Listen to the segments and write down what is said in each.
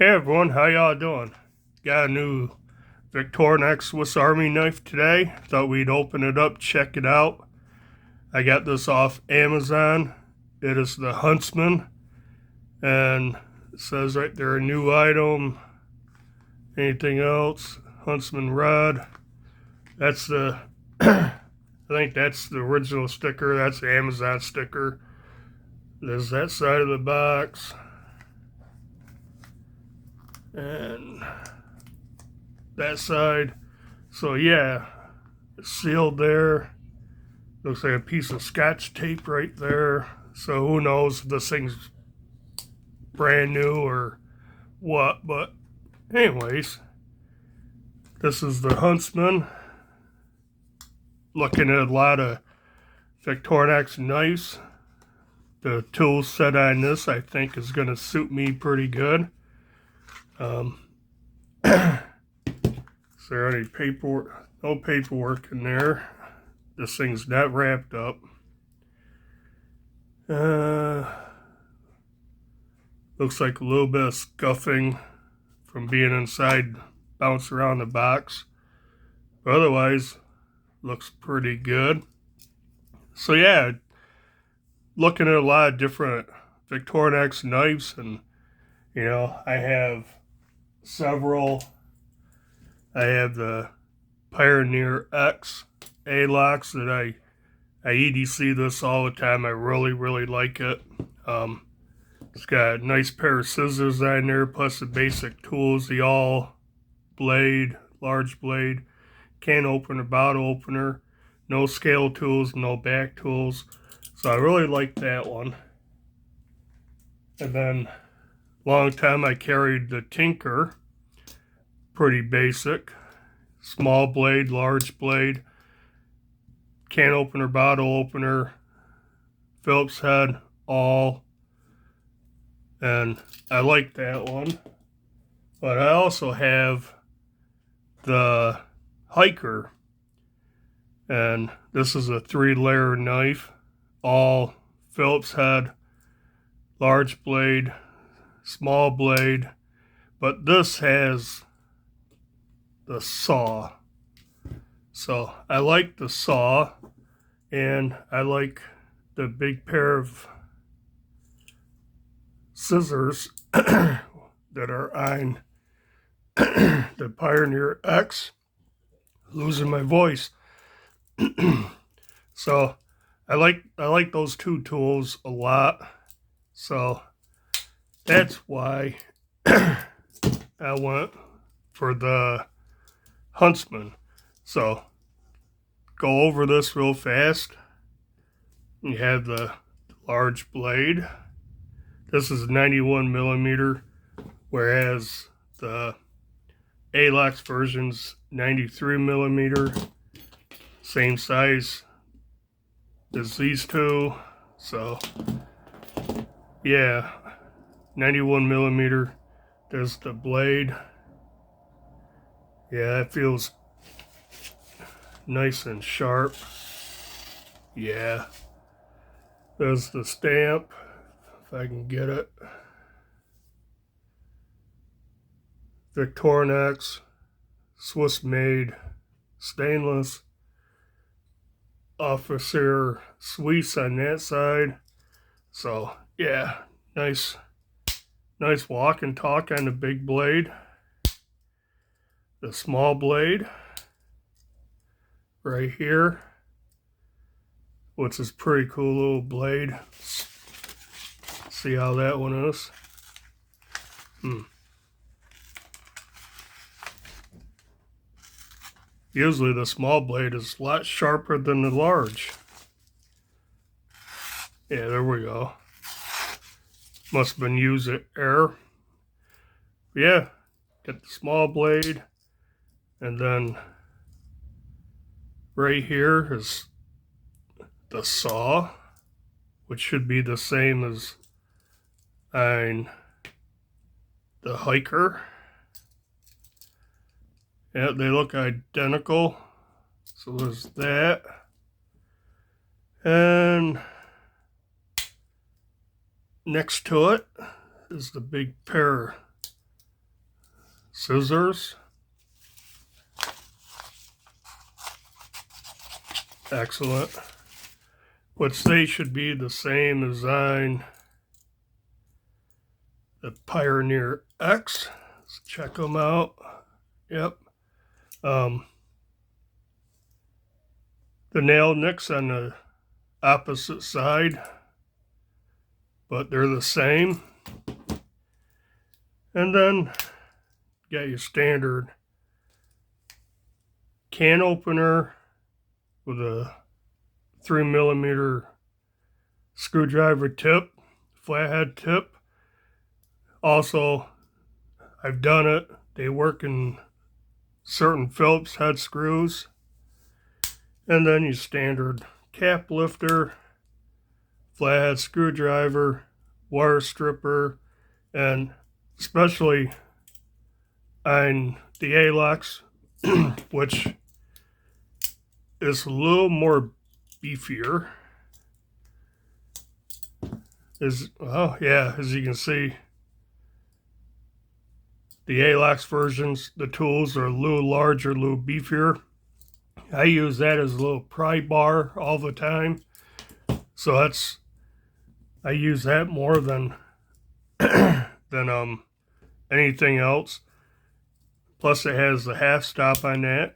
Hey everyone, how y'all doing? Got a new Victorinox Swiss Army knife today. Thought we'd open it up, check it out. I got this off Amazon. It is the Huntsman, and it says right there, a new item. Anything else? Huntsman Red. That's the, I think that's the original sticker. That's the Amazon sticker. There's that side of the box. And that side. So yeah, it's sealed there. Looks like a piece of scotch tape right there. So who knows if this thing's brand new or what. But anyways, this is the Huntsman. Looking at a lot of Victorinox knives. The tool set on this I think is going to suit me pretty good. Is there any paperwork? No paperwork in there. This thing's not wrapped up. Looks like a little bit of scuffing from being inside, bounce around the box. But otherwise, looks pretty good. So yeah, looking at a lot of different Victorinox knives, and you know, I have several. I have the Pioneer X A-locks that I EDC this all the time. I really like it. It's got a nice pair of scissors on there, plus the basic tools, the all blade, large blade, can opener, bottle opener, no scale tools, no back tools. So I really like that one. And then long time I carried the Tinker, pretty basic, small blade, large blade, can opener, bottle opener, Phillips head, all, and I like that one. But I also have the Hiker, and this is a 3-layer knife, all Phillips head, large blade, small blade, but this has the saw. So I like the saw, and I like the big pair of scissors that are on the Pioneer X. Losing my voice. So I like those two tools a lot. So that's why I went for the Huntsman. So go over this real fast. You have the large blade. This is 91 millimeter, whereas the A-locks version's 93 millimeter. Same size as these two. So yeah, 91 millimeter. There's the blade. Yeah, it feels nice and sharp. Yeah. There's the stamp, if I can get it. Victorinox, Swiss made, stainless. Officer Suisse on that side. So yeah, nice walk and talk on the big blade. The small blade right here, which is pretty cool little blade. See how that one is? Usually the small blade is a lot sharper than the large. Yeah, there we go. Must have been used at air. Yeah, get the small blade, and then right here is the saw, which should be the same as on the Hiker. Yeah, they look identical. So there's that. And next to it is the big pair scissors. Excellent. Which they should be the same design. The Pioneer X. Let's check them out. Yep. The nail nicks on the opposite side, but they're the same. And then you got your standard can opener with a 3mm screwdriver tip, flathead tip. Also, I've done it. They work in certain Phillips head screws. And then your standard cap lifter, flathead screwdriver, wire stripper, and especially on the A-locks, which is a little more beefier. Oh yeah, as you can see, the A-locks versions, the tools are a little larger, a little beefier. I use that as a little pry bar all the time. So I use that more than anything else. Plus it has the half stop on that.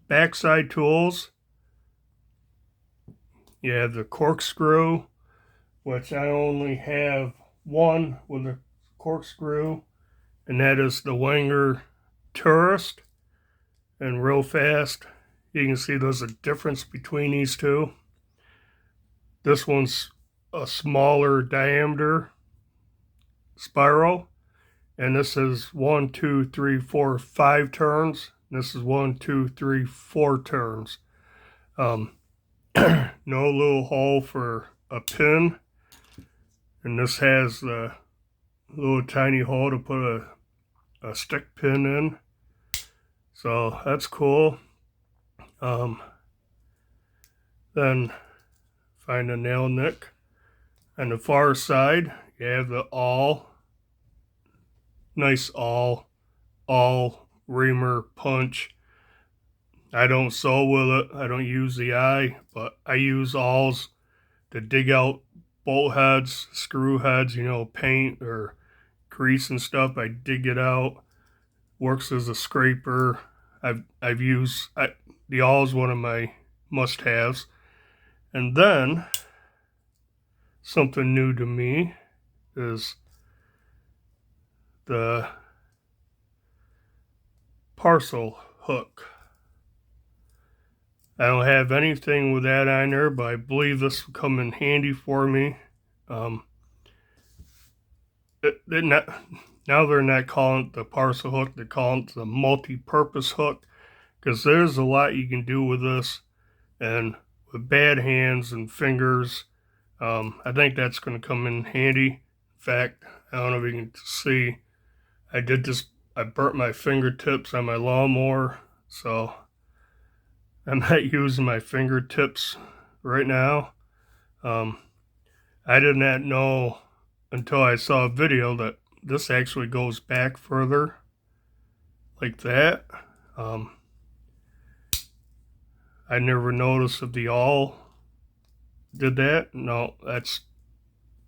Backside tools. You have the corkscrew, which I only have one with a corkscrew, and that is the Wenger Tourist. And real fast, you can see there's a difference between these two. This one's a smaller diameter spiral, and this is 1, 2, 3, 4, 5 turns. This is 1, 2, 3, 4 turns. No little hole for a pin, and this has a little tiny hole to put a stick pin in. So that's cool. Then find a nail nick. On the far side, you have the nice awl reamer punch. I don't sew with it. I don't use the eye, but I use awls to dig out bolt heads, screw heads, paint or grease and stuff. I dig it out. Works as a scraper. I've used the awl is one of my must-haves. And then something new to me is the parcel hook. I don't have anything with that on there, but I believe this will come in handy for me. Now they're not calling it the parcel hook, they're calling it the multi-purpose hook, because there's a lot you can do with this, and with bad hands and fingers, I think that's going to come in handy. In fact, I don't know if you can see, I burnt my fingertips on my lawnmower, so I'm not using my fingertips right now. I did not know until I saw a video that this actually goes back further, like that. I never noticed if the awl did that. No, that's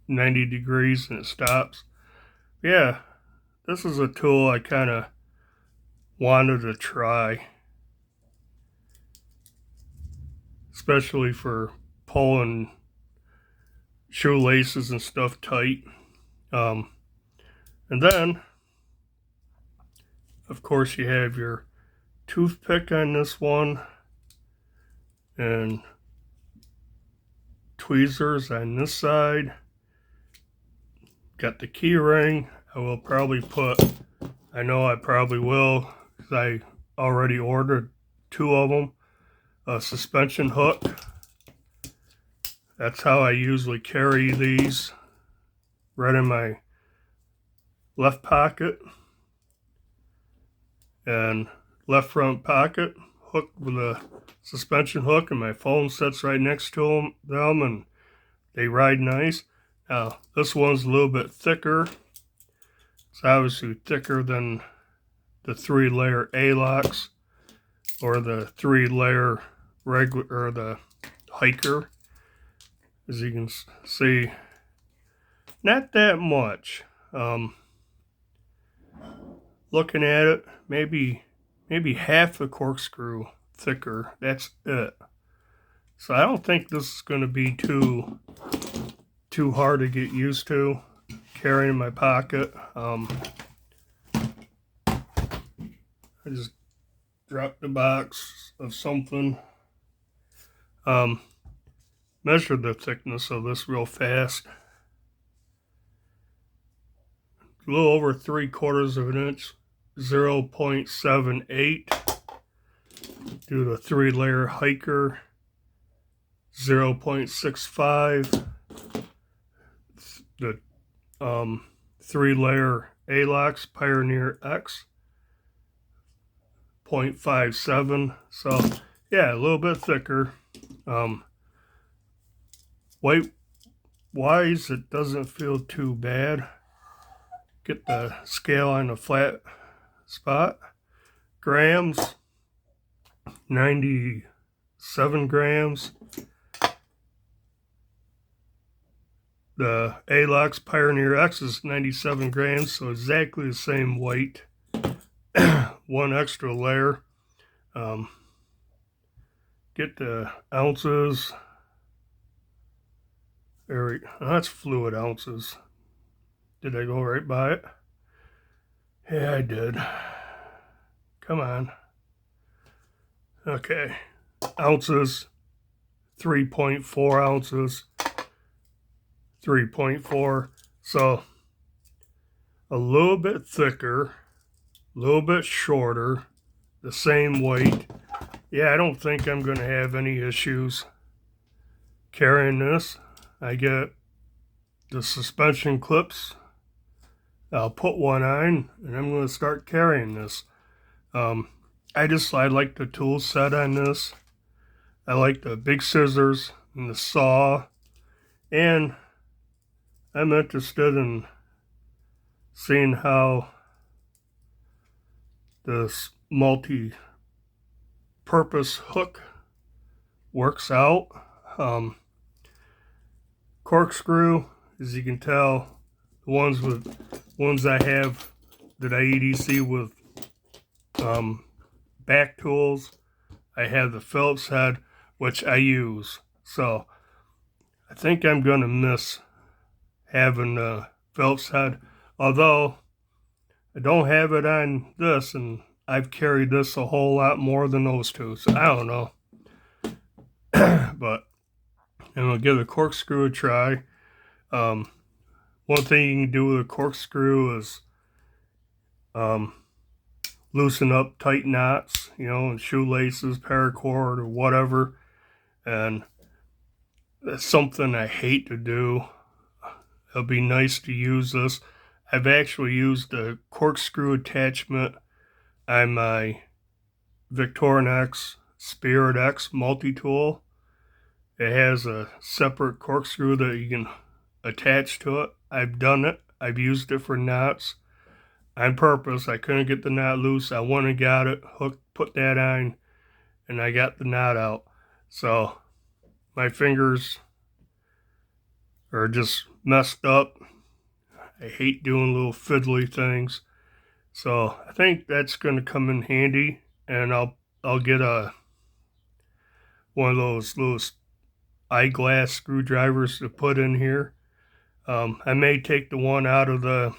90 degrees and it stops. Yeah, this is a tool I kind of wanted to try, especially for pulling shoelaces and stuff tight. And then, of course, you have your toothpick on this one, and tweezers on this side. Got the key ring. I will probably I know I probably will, because I already ordered 2 of them. A suspension hook. That's how I usually carry these, right in my left pocket and left front pocket, hooked with a suspension hook, and my phone sits right next to them, and they ride nice. Now this one's a little bit thicker. It's obviously thicker than the 3-layer A-locks or the 3-layer regular or the hiker. As you can see, not that much. Looking at it, maybe half a corkscrew thicker. That's it. So I don't think this is going to be too hard to get used to carrying in my pocket. I just dropped the box of something. Measure the thickness of this real fast. A little over 3/4 of an inch, 0.78. Do the 3-layer hiker, 0.65. The 3-layer A-locks Pioneer X, 0.57. So yeah, a little bit thicker. Weight wise, it doesn't feel too bad. Get the scale on the flat spot. Grams, 97 grams. The A-locks Pioneer X is 97 grams, so exactly the same weight. One extra layer. Get the ounces. There we go. That's fluid ounces. Did I go right by it? Yeah, I did. Come on. Okay. Ounces. 3.4 ounces. 3.4. So a little bit thicker, a little bit shorter, the same weight. Yeah, I don't think I'm going to have any issues carrying this. I get the suspension clips. I'll put one on and I'm going to start carrying this. I like the tool set on this. I like the big scissors and the saw, and I'm interested in seeing how this multi-purpose hook works out. Corkscrew, as you can tell, the ones I have that I EDC with back tools, I have the Phillips head, which I use. So I think I'm going to miss having the Phillips head, although I don't have it on this, and I've carried this a whole lot more than those two, so I don't know. But I'm going to give the corkscrew a try. One thing you can do with a corkscrew is loosen up tight knots, and shoelaces, paracord, or whatever. And that's something I hate to do. It'll be nice to use this. I've actually used the corkscrew attachment on my Victorinox Spirit X multi-tool. It has a separate corkscrew that you can attach to it. I've done it. I've used it for knots on purpose. I couldn't get the knot loose. I went and got it, hooked, put that on, and I got the knot out. So my fingers are just messed up. I hate doing little fiddly things. So I think that's going to come in handy, and I'll get one of those little eyeglass screwdrivers to put in here. I may take the one out of the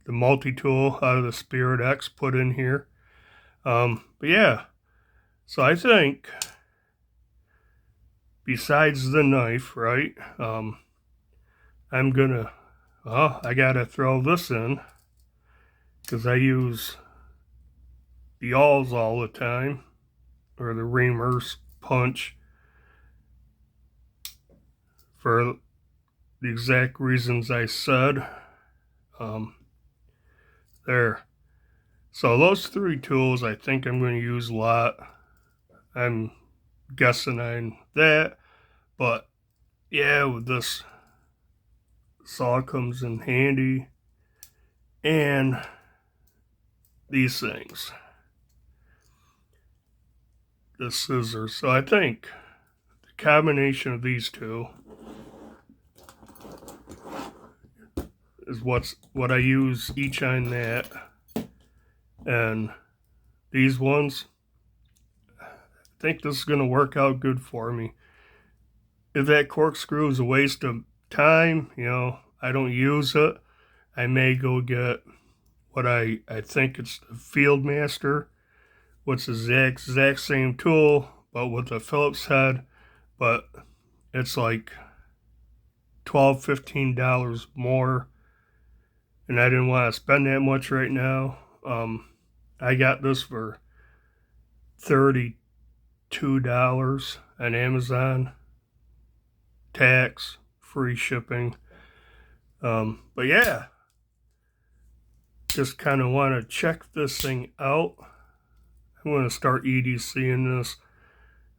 multi-tool, out of the Spirit X, put in here. But yeah, so I think besides the knife, right, I'm gonna, I gotta throw this in because I use the awls all the time, or the reamers punch, for the exact reasons I said. There. So those three tools I think I'm going to use a lot. I'm guessing on that, but yeah, with this saw comes in handy. and these things, the scissors. So I think the combination of these two is what I use each on that, and these ones, I think this is going to work out good for me. If that corkscrew is a waste of time, you know, I don't use it, I may go get what I think it's the Field Master, which is the exact same tool, but with a Phillips head, but it's like $12–15 more, and I didn't want to spend that much right now. I got this for $32 on Amazon, tax, free shipping. But yeah, just kind of want to check this thing out. I'm going to start EDCing this.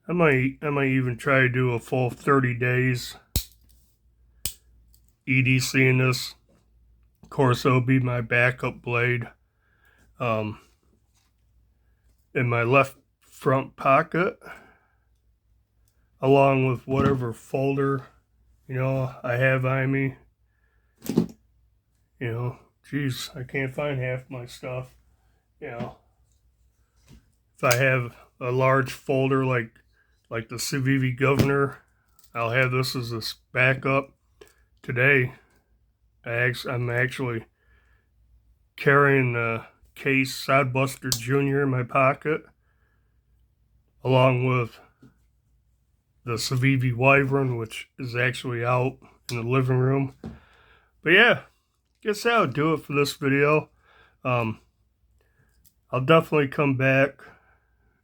I might even try to do a full 30 days EDCing this. Of course, it'll be my backup blade. In my left front pocket, along with whatever folder, you know, I have on me. You know, geez, I can't find half my stuff. You know, if I have a large folder like the Civivi Governor, I'll have this as a backup. Today, I'm actually carrying the case Sodbuster Jr. in my pocket, along with the Civivi Wyvern, which is actually out in the living room. But yeah, guess that'll do it for this video. I'll definitely come back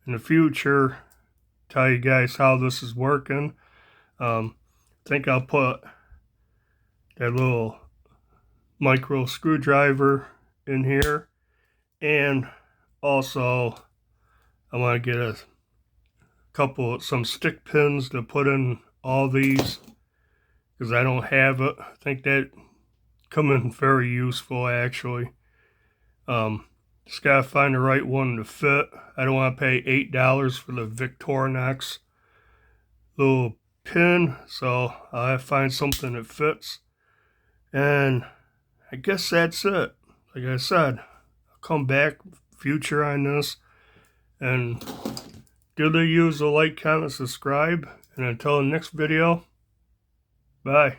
in the future, tell you guys how this is working. I think I'll put that little micro screwdriver in here, and also I want to get some stick pins to put in all these, because I don't have it. I think that come in very useful, actually. Just gotta find the right one to fit. I don't want to pay $8 for the Victorinox little pin, so I'll have to find something that fits. And I guess that's it. Like I said, I'll come back future on this. And do the use a like, comment, subscribe. And until the next video, bye.